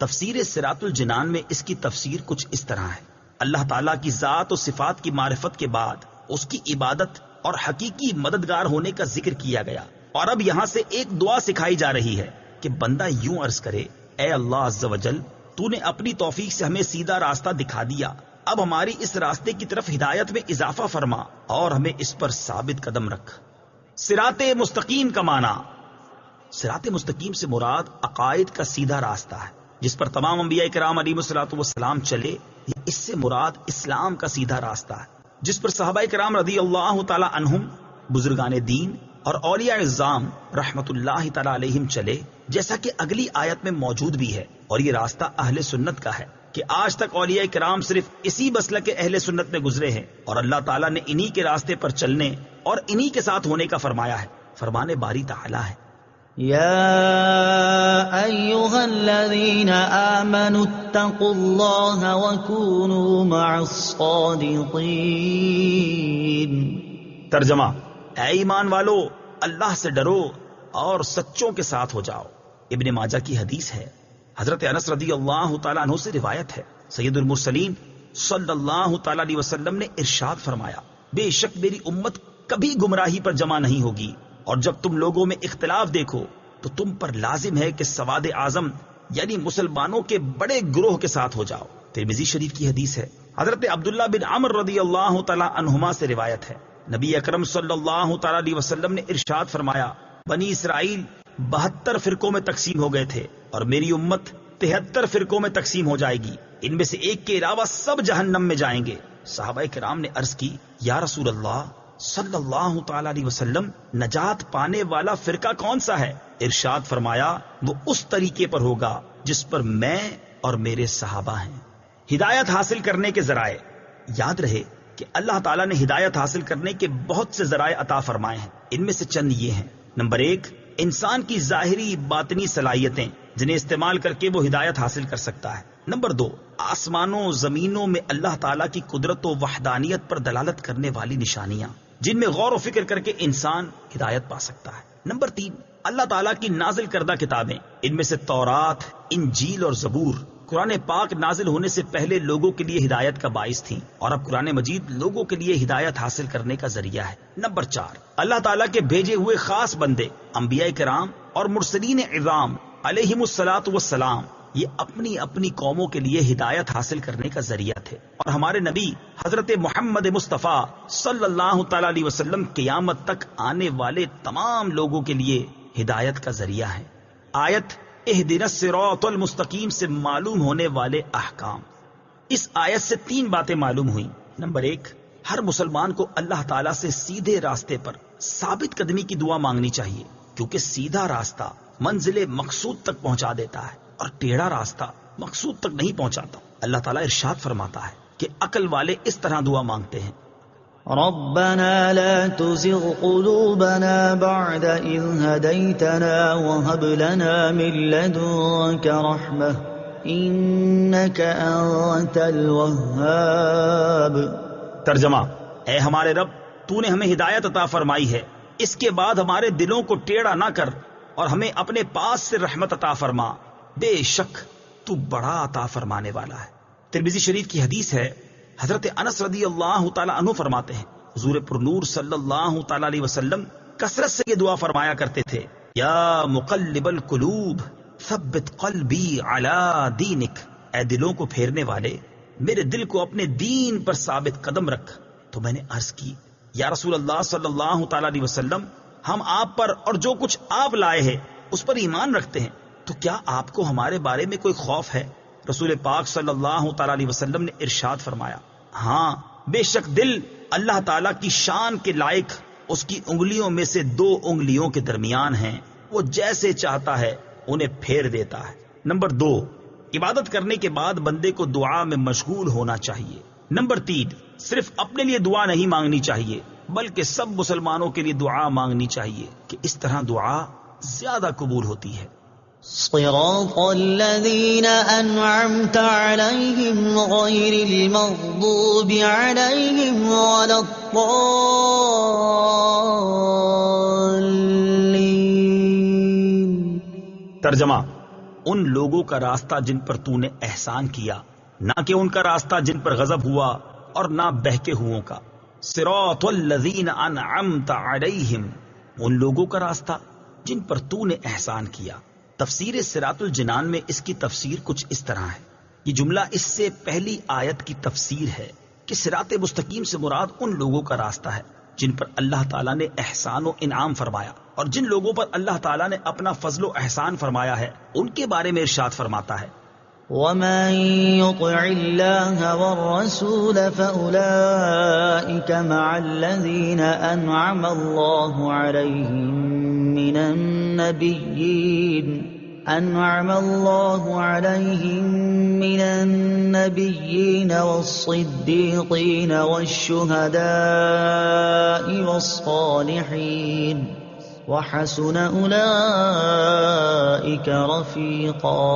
تفسیر صراط الجنان میں اس کی تفسیر کچھ اس طرح ہے، اللہ تعالیٰ کی ذات و صفات کی معرفت کے بعد اس کی عبادت اور حقیقی مددگار ہونے کا ذکر کیا گیا، اور اب یہاں سے ایک دعا سکھائی جا رہی ہے کہ بندہ یوں عرض کرے، اے اللہ عز و جل، تو نے اپنی توفیق سے ہمیں سیدھا راستہ دکھا دیا، اب ہماری اس راستے کی طرف ہدایت میں اضافہ فرما اور ہمیں اس پر ثابت قدم رکھ۔ صراط مستقیم کا معنی، صراط مستقیم سے مراد عقائد کا سیدھا راستہ ہے جس پر تمام انبیاء کرام علیہ الصلوۃ والسلام چلے، یا اس سے مراد اسلام کا سیدھا راستہ ہے جس پر صحابہ کرام رضی اللہ تعالی عنہم، بزرگان دین اور اولیاء اعظام رحمت اللہ تعالی علیہم چلے، جیسا کہ اگلی آیت میں موجود بھی ہے۔ اور یہ راستہ اہل سنت کا ہے کہ آج تک اولیاء کرام صرف اسی مسلک اہل سنت میں گزرے ہیں، اور اللہ تعالیٰ نے انہی کے راستے پر چلنے اور انہی کے ساتھ ہونے کا فرمایا ہے۔ فرمان باری تعالیٰ ہے، یا ایھا الذین آمنوا اتقوا اللہ وکونوا مع الصادقین۔ ترجمہ: اے ایمان والو، اللہ سے ڈرو اور سچوں کے ساتھ ہو جاؤ۔ ابن ماجہ کی حدیث ہے، حضرت انس رضی اللہ تعالیٰ عنہ سے روایت ہے، سید المرسلین صلی اللہ تعالیٰ علیہ وسلم نے ارشاد فرمایا، بے شک میری امت کبھی گمراہی پر جمع نہیں ہوگی، اور جب تم لوگوں میں اختلاف دیکھو تو تم پر لازم ہے کہ سواد اعظم یعنی مسلمانوں کے بڑے گروہ کے ساتھ ہو جاؤ۔ ترمذی شریف کی حدیث ہے، حضرت عبداللہ بن عمر رضی اللہ تعالیٰ عنہما سے روایت ہے، نبی اکرم صلی اللہ تعالیٰ علیہ وسلم نے ارشاد فرمایا، بنی اسرائیل 72 فرقوں میں تقسیم ہو گئے تھے، اور میری امت 73 فرقوں میں تقسیم ہو جائے گی، ان میں سے ایک کے علاوہ سب جہنم میں جائیں گے۔ صحابہ کرام نے عرض کی، یا رسول اللہ صلی اللہ تعالی علیہ وسلم، نجات پانے والا فرقہ کون سا ہے؟ ارشاد فرمایا، وہ اس طریقے پر ہوگا جس پر میں اور میرے صحابہ ہیں۔ ہدایت حاصل کرنے کے ذرائع، یاد رہے کہ اللہ تعالیٰ نے ہدایت حاصل کرنے کے بہت سے ذرائع عطا فرمائے ہیں، ان میں سے چند یہ ہیں۔ نمبر 1، انسان کی ظاہری باطنی صلاحیتیں جنہیں استعمال کر کے وہ ہدایت حاصل کر سکتا ہے۔ نمبر 2، آسمانوں زمینوں میں اللہ تعالیٰ کی قدرت و وحدانیت پر دلالت کرنے والی نشانیاں جن میں غور و فکر کر کے انسان ہدایت پا سکتا ہے۔ نمبر 3، اللہ تعالیٰ کی نازل کردہ کتابیں، ان میں سے تورات، انجیل اور زبور قرآن پاک نازل ہونے سے پہلے لوگوں کے لیے ہدایت کا باعث تھیں، اور اب قرآن مجید لوگوں کے لیے ہدایت حاصل کرنے کا ذریعہ ہے۔ نمبر 4، اللہ تعالیٰ کے بھیجے ہوئے خاص بندے انبیاء کرام اور مرسلین اعظام علیہم الصلاۃ والسلام، یہ اپنی اپنی قوموں کے لیے ہدایت حاصل کرنے کا ذریعہ تھے، اور ہمارے نبی حضرت محمد مصطفیٰ صلی اللہ تعالی علیہ وسلم قیامت تک آنے والے تمام لوگوں کے لیے ہدایت کا ذریعہ ہے۔ آیت اہدنا الصراط المستقیم سے معلوم ہونے والے احکام۔ اس آیت سے 3 باتیں معلوم ہوئیں۔ نمبر 1، ہر مسلمان کو اللہ تعالیٰ سے سیدھے راستے پر ثابت قدمی کی دعا مانگنی چاہیے، کیونکہ سیدھا راستہ منزل مقصود تک پہنچا دیتا ہے اور ٹیڑھا راستہ مقصود تک نہیں پہنچاتا۔ اللہ تعالیٰ ارشاد فرماتا ہے کہ عقل والے اس طرح دعا مانگتے ہیں: ربنا لا تزغ قلوبنا بعد إذ هديتنا وهب لنا من لدنك رحمة إنك أنت الوهاب۔ ترجمہ: اے ہمارے رب، تو نے ہمیں ہدایت عطا فرمائی ہے، اس کے بعد ہمارے دلوں کو ٹیڑھا نہ کر اور ہمیں اپنے پاس سے رحمت عطا فرما، بے شک تو بڑا عطا فرمانے والا ہے۔ ترمذی شریف کی حدیث ہے، حضرت انس رضی اللہ تعالی عنہ فرماتے ہیں، حضور پرنور صلی اللہ تعالی علیہ وسلم کثرت سے یہ دعا فرمایا کرتے تھے: یا مقلب القلوب ثبت قلبی علی دینک، اے دلوں کو پھیرنے والے، میرے دل کو اپنے دین پر ثابت قدم رکھ۔ تو میں نے عرض کی: یا رسول اللہ صلی اللہ تعالی علیہ وسلم، ہم آپ پر اور جو کچھ آپ لائے ہیں اس پر ایمان رکھتے ہیں، تو کیا آپ کو ہمارے بارے میں کوئی خوف ہے؟ رسول پاک صلی اللہ تعالی علیہ وسلم نے ارشاد فرمایا: ہاں، بے شک دل اللہ تعالیٰ کی شان کے لائق اس کی انگلیوں میں سے 2 انگلیوں کے درمیان ہیں، وہ جیسے چاہتا ہے انہیں پھیر دیتا ہے۔ نمبر 2، عبادت کرنے کے بعد بندے کو دعا میں مشغول ہونا چاہیے۔ نمبر 3، صرف اپنے لیے دعا نہیں مانگنی چاہیے بلکہ سب مسلمانوں کے لیے دعا مانگنی چاہیے، کہ اس طرح دعا زیادہ قبول ہوتی ہے۔ صراط الذين أنعمت عليهم غير المغضوب عليهم ولا الضالين۔ ترجمہ: ان لوگوں کا راستہ جن پر تو نے احسان کیا، نہ کہ ان کا راستہ جن پر غضب ہوا اور نہ بہکے ہوئوں کا۔ صراط الذین انعمت علیہم، ان لوگوں کا راستہ جن پر تو نے احسان کیا۔ تفسیر صراط الجنان میں اس کی تفسیر کچھ اس طرح ہے۔ یہ جملہ اس سے پہلی آیت کی تفسیر ہے کہ صراط مستقیم سے مراد ان لوگوں کا راستہ ہے جن پر اللہ تعالیٰ نے احسان و انعام فرمایا، اور جن لوگوں پر اللہ تعالیٰ نے اپنا فضل و احسان فرمایا ہے ان کے بارے میں ارشاد فرماتا ہے: وَمَن يُطِعِ اللَّهَ وَالرَّسُولَ فَأُولَئِكَ مَعَ الَّذِينَ أَنْعَمَ اللَّهُ عَلَيْهِم مِّنَ النَّبِيِّينَ وَالصِّدِّيقِينَ وَالشُّهَدَاءِ وَالصَّالِحِينَ وَحَسُنَ أُولَئِكَ رَفِيقًا۔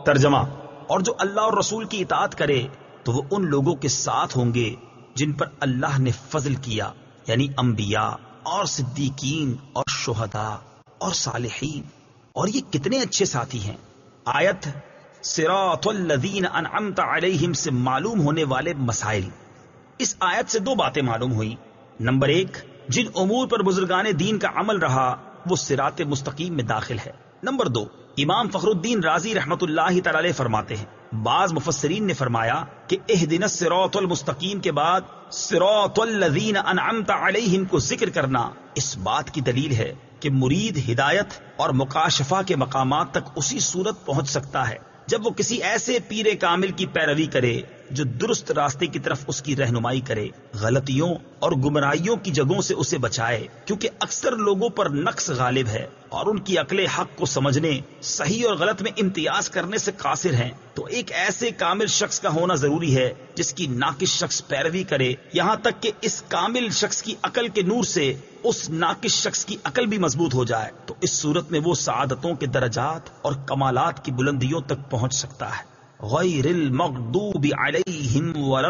ترجمہ: اور جو اللہ اور رسول کی اطاعت کرے تو وہ ان لوگوں کے ساتھ ہوں گے جن پر اللہ نے فضل کیا، یعنی انبیاء اور صدیقین اور شہداء اور صالحین، اور یہ کتنے اچھے ساتھی ہیں۔ آیت صراط الذین انعمت علیہم سے معلوم ہونے والے مسائل۔ اس آیت سے 2 باتیں معلوم ہوئی۔ نمبر 1، جن امور پر بزرگان دین کا عمل رہا وہ صراط مستقیم میں داخل ہے۔ نمبر 2، امام فخر الدین رازی رحمت اللہ تعالی علیہ فرماتے ہیں، بعض مفسرین نے فرمایا کہ اہدنا الصراط المستقیم کے بعد صراط الذین انعمت علیہم کو ذکر کرنا اس بات کی دلیل ہے کہ مرید ہدایت اور مکاشفہ کے مقامات تک اسی صورت پہنچ سکتا ہے جب وہ کسی ایسے پیر کامل کی پیروی کرے جو درست راستے کی طرف اس کی رہنمائی کرے، غلطیوں اور گمراہیوں کی جگہوں سے اسے بچائے، کیونکہ اکثر لوگوں پر نقص غالب ہے اور ان کی عقل حق کو سمجھنے، صحیح اور غلط میں امتیاز کرنے سے قاصر ہیں۔ تو ایک ایسے کامل شخص کا ہونا ضروری ہے جس کی ناقص شخص پیروی کرے، یہاں تک کہ اس کامل شخص کی عقل کے نور سے اس ناقص شخص کی عقل بھی مضبوط ہو جائے، تو اس صورت میں وہ سعادتوں کے درجات اور کمالات کی بلندیوں تک پہنچ سکتا ہے۔ غیر المغضوب علیہم ولا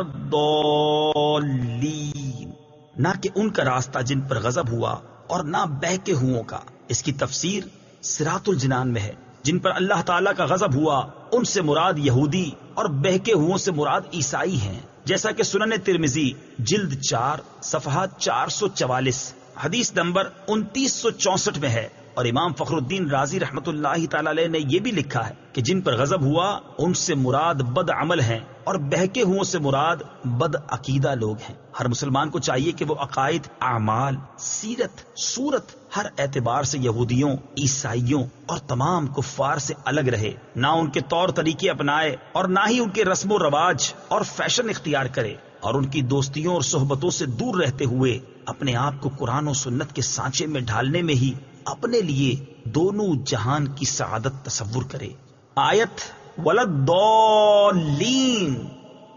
الضالین، نہ کہ ان کا راستہ جن پر غضب ہوا اور نہ بہکے ہوئوں کا۔ اس کی تفسیر صراط الجنان میں ہے۔ جن پر اللہ تعالیٰ کا غضب ہوا ان سے مراد یہودی اور بہکے ہوئوں سے مراد عیسائی ہیں، جیسا کہ سنن ترمذی جلد 4 صفحہ 444 حدیث نمبر 2964 میں ہے اور امام فخر الدین رازی رحمت اللہ تعالی علیہ نے یہ بھی لکھا ہے کہ جن پر غضب ہوا ان سے مراد بد عمل ہیں اور بہکے ہوئوں سے مراد بد عقیدہ لوگ ہیں۔ ہر مسلمان کو چاہیے کہ وہ عقائد، اعمال، سیرت، صورت ہر اعتبار سے یہودیوں، عیسائیوں اور تمام کفار سے الگ رہے، نہ ان کے طور طریقے اپنائے اور نہ ہی ان کے رسم و رواج اور فیشن اختیار کرے، اور ان کی دوستیوں اور صحبتوں سے دور رہتے ہوئے اپنے آپ کو قرآن و سنت کے سانچے میں ڈھالنے میں ہی اپنے لیے دونوں جہان کی سعادت تصور کرے۔ آیت وَلَضَّالِّينَ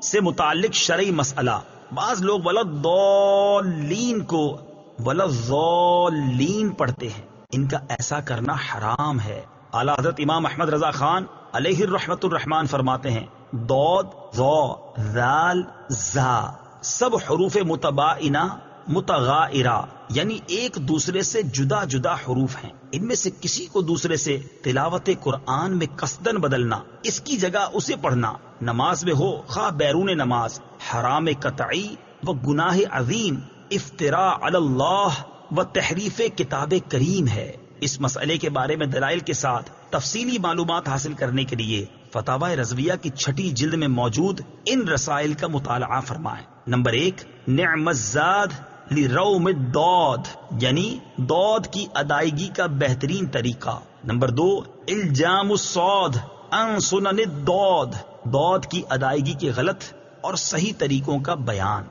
سے متعلق شرعی مسئلہ، بعض لوگ وَلَضَّالِّينَ کو وَلَضَّالِّينَ پڑھتے ہیں، ان کا ایسا کرنا حرام ہے۔ اعلیٰ حضرت امام احمد رضا خان علیہ الرحمت الرحمان فرماتے ہیں ضاد، ظا، ذال، زا سب حروف متباینہ متغائرہ یعنی ایک دوسرے سے جدا جدا حروف ہیں، ان میں سے کسی کو دوسرے سے تلاوت قرآن میں قصدن بدلنا، اس کی جگہ اسے پڑھنا، نماز میں ہو خواہ بیرون نماز، حرام قطعی و گناہ عظیم، افتراء علی اللہ و تحریف کتاب کریم ہے۔ اس مسئلے کے بارے میں دلائل کے ساتھ تفصیلی معلومات حاصل کرنے کے لیے فتاوی رضویہ کی 6 جلد میں موجود ان رسائل کا مطالعہ فرمائیں۔ نمبر 1، نعم الزاد لروم الضاد یعنی ضاد کی ادائیگی کا بہترین طریقہ۔ نمبر 2، الجام الصاد عن سنن الضاد ضاد کی ادائیگی کے غلط اور صحیح طریقوں کا بیان۔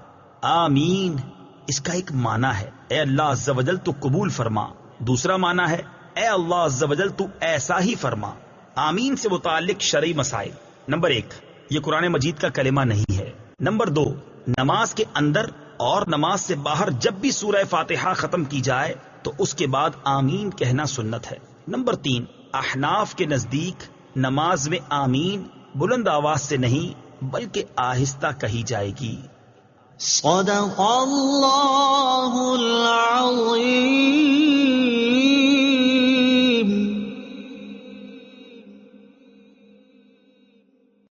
آمین اس کا ایک معنی ہے اے اللہ عز و جل تو قبول فرما، دوسرا معنی ہے اے اللہ عز و جل تو ایسا ہی فرما۔ آمین سے متعلق شرعی مسائل۔ نمبر 1، یہ قرآن مجید کا کلمہ نہیں ہے۔ نمبر 2، نماز کے اندر اور نماز سے باہر جب بھی سورہ فاتحہ ختم کی جائے تو اس کے بعد آمین کہنا سنت ہے۔ نمبر 3، احناف کے نزدیک نماز میں آمین بلند آواز سے نہیں بلکہ آہستہ کہی جائے گی۔ صدق اللہ العظیم۔